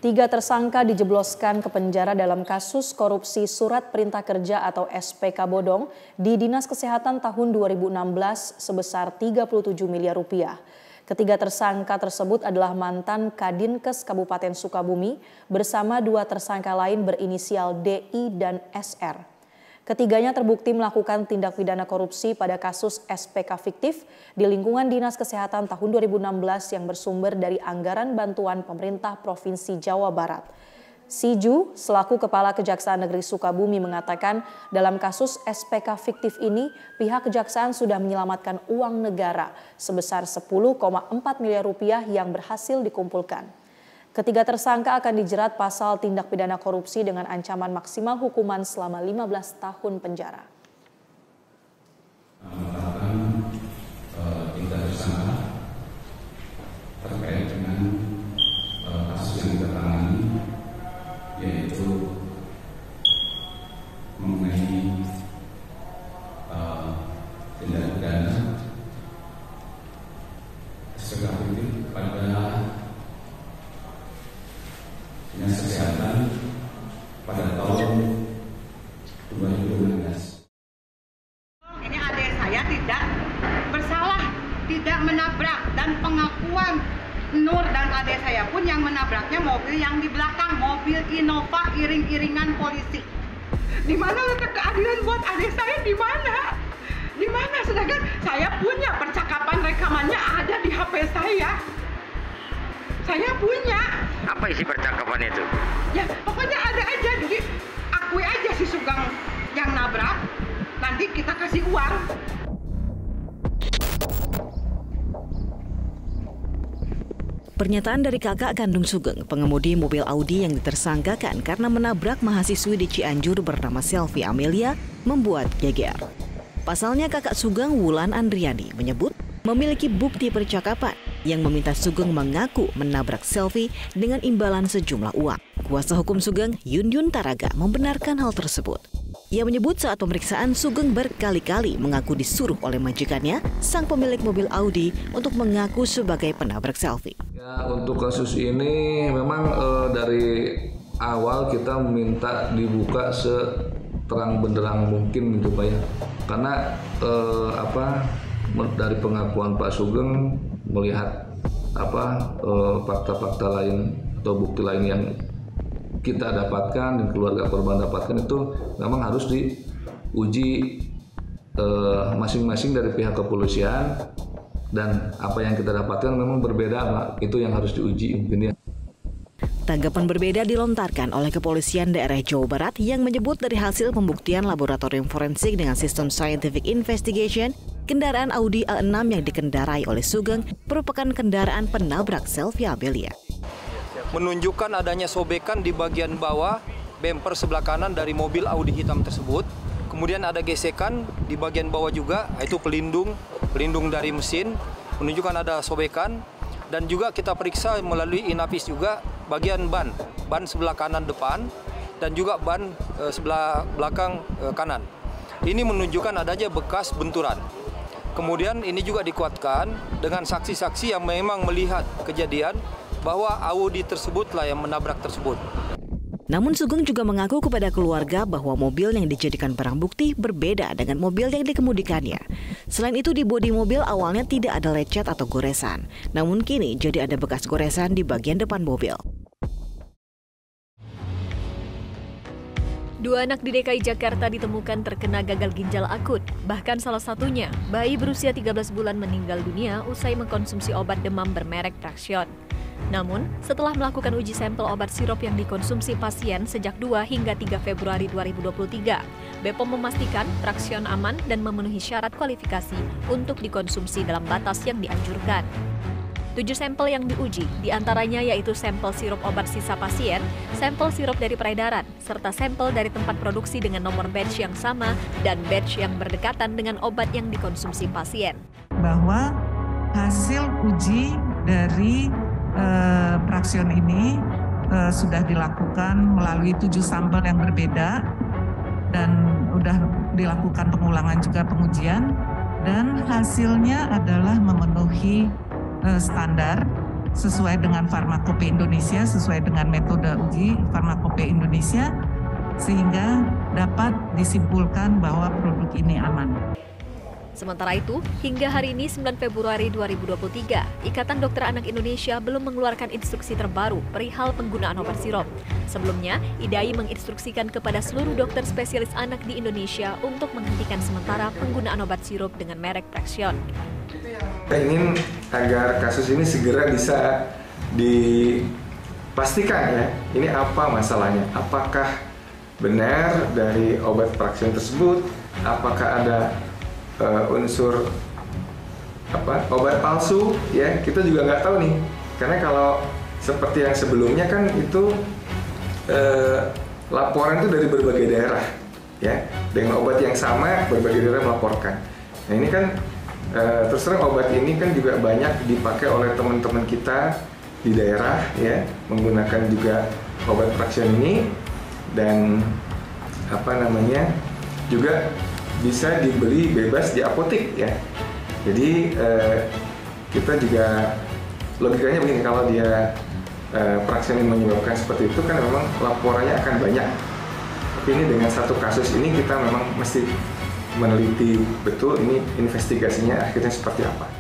Tiga tersangka dijebloskan ke penjara dalam kasus korupsi surat perintah kerja atau SPK bodong di Dinas Kesehatan tahun 2016 sebesar 37 miliar rupiah. Ketiga tersangka tersebut adalah mantan Kadinkes Kabupaten Sukabumi bersama dua tersangka lain berinisial DI dan SR. Ketiganya terbukti melakukan tindak pidana korupsi pada kasus SPK fiktif di lingkungan Dinas Kesehatan tahun 2016 yang bersumber dari anggaran bantuan pemerintah Provinsi Jawa Barat. Siju, selaku Kepala Kejaksaan Negeri Sukabumi mengatakan dalam kasus SPK fiktif ini pihak kejaksaan sudah menyelamatkan uang negara sebesar 10,4 miliar rupiah yang berhasil dikumpulkan. Ketiga tersangka akan dijerat pasal tindak pidana korupsi dengan ancaman maksimal hukuman selama 15 tahun penjara. Tiga tersangka terkait dengan kasus yang kita tangani, yaitu mengenai tindak pidana SPK fiktif pada Dinas Kesehatan pada tahun 2016. Ini adik saya tidak bersalah, tidak menabrak, dan pengakuan Nur dan adik saya pun yang menabraknya mobil yang di belakang, mobil Innova iring-iringan polisi. Di mana letak keadilan buat adik saya? Di mana? Di mana? Sedangkan saya punya percakapan rekamannya ada di HP saya. Saya punya. Apa isi percakapan itu? Ya, pokoknya ada aja. Jadi akui aja si Sugeng yang nabrak, nanti kita kasih uang. Pernyataan dari kakak kandung Sugeng, pengemudi mobil Audi yang ditersangkakan karena menabrak mahasiswi di Cianjur bernama Selvi Amelia, membuat geger. Pasalnya kakak Sugeng, Wulan Andriani, menyebut memiliki bukti percakapan yang meminta Sugeng mengaku menabrak Selvi dengan imbalan sejumlah uang. Kuasa hukum Sugeng, Yun Taraga, membenarkan hal tersebut. Ia menyebut saat pemeriksaan Sugeng berkali-kali mengaku disuruh oleh majikannya, sang pemilik mobil Audi, untuk mengaku sebagai penabrak Selvi. Ya, untuk kasus ini memang dari awal kita minta dibuka seterang benderang mungkin gitu Pak ya. Karena dari pengakuan Pak Sugeng melihat fakta-fakta lain atau bukti lain yang kita dapatkan dan keluarga korban dapatkan itu memang harus diuji masing-masing dari pihak kepolisian, dan apa yang kita dapatkan memang berbeda Pak, itu yang harus diuji mungkin ya. Tanggapan berbeda dilontarkan oleh Kepolisian Daerah Jawa Barat yang menyebut dari hasil pembuktian laboratorium forensik dengan sistem scientific investigation, kendaraan Audi A6 yang dikendarai oleh Sugeng merupakan kendaraan penabrak Selvi Amelia. Menunjukkan adanya sobekan di bagian bawah bumper sebelah kanan dari mobil Audi hitam tersebut. Kemudian ada gesekan di bagian bawah juga, yaitu pelindung dari mesin, menunjukkan ada sobekan. Dan juga kita periksa melalui inapis juga bagian ban sebelah kanan depan dan juga ban sebelah belakang kanan. Ini menunjukkan adanya bekas benturan. Kemudian ini juga dikuatkan dengan saksi-saksi yang memang melihat kejadian bahwa Audi tersebutlah yang menabrak tersebut. Namun Sugeng juga mengaku kepada keluarga bahwa mobil yang dijadikan barang bukti berbeda dengan mobil yang dikemudikannya. Selain itu di bodi mobil awalnya tidak ada lecet atau goresan, namun kini jadi ada bekas goresan di bagian depan mobil. Dua anak di DKI Jakarta ditemukan terkena gagal ginjal akut. Bahkan salah satunya, bayi berusia 13 bulan meninggal dunia usai mengkonsumsi obat demam bermerek Traxion. Namun, setelah melakukan uji sampel obat sirup yang dikonsumsi pasien sejak 2 hingga 3 Februari 2023, BPOM memastikan Traxion aman dan memenuhi syarat kualifikasi untuk dikonsumsi dalam batas yang dianjurkan. 7 sampel yang diuji, diantaranya yaitu sampel sirup obat sisa pasien, sampel sirup dari peredaran, serta sampel dari tempat produksi dengan nomor batch yang sama dan batch yang berdekatan dengan obat yang dikonsumsi pasien. Bahwa hasil uji dari Traxion ini sudah dilakukan melalui 7 sampel yang berbeda dan sudah dilakukan pengulangan juga pengujian, dan hasilnya adalah memenuhi standar sesuai dengan Farmakope Indonesia, sesuai dengan metode uji Farmakope Indonesia, sehingga dapat disimpulkan bahwa produk ini aman. Sementara itu, hingga hari ini 9 Februari 2023, Ikatan Dokter Anak Indonesia belum mengeluarkan instruksi terbaru perihal penggunaan obat sirup. Sebelumnya, IDAI menginstruksikan kepada seluruh dokter spesialis anak di Indonesia untuk menghentikan sementara penggunaan obat sirup dengan merek Praxion. Kita ingin agar kasus ini segera bisa dipastikan ya, ini apa masalahnya, apakah benar dari obat Praxion tersebut, apakah ada unsur obat palsu ya, kita juga nggak tahu nih, karena kalau seperti yang sebelumnya kan itu laporan itu dari berbagai daerah ya, dengan obat yang sama berbagai daerah melaporkan. Nah ini kan terus terang obat ini kan juga banyak dipakai oleh teman-teman kita di daerah ya, menggunakan juga obat Praxion ini, dan juga bisa dibeli bebas di apotek ya. Jadi kita juga logikanya begini, kalau dia Praxion ini menyebabkan seperti itu kan memang laporannya akan banyak. Tapi ini dengan satu kasus ini kita memang mesti meneliti betul ini investigasinya akhirnya seperti apa.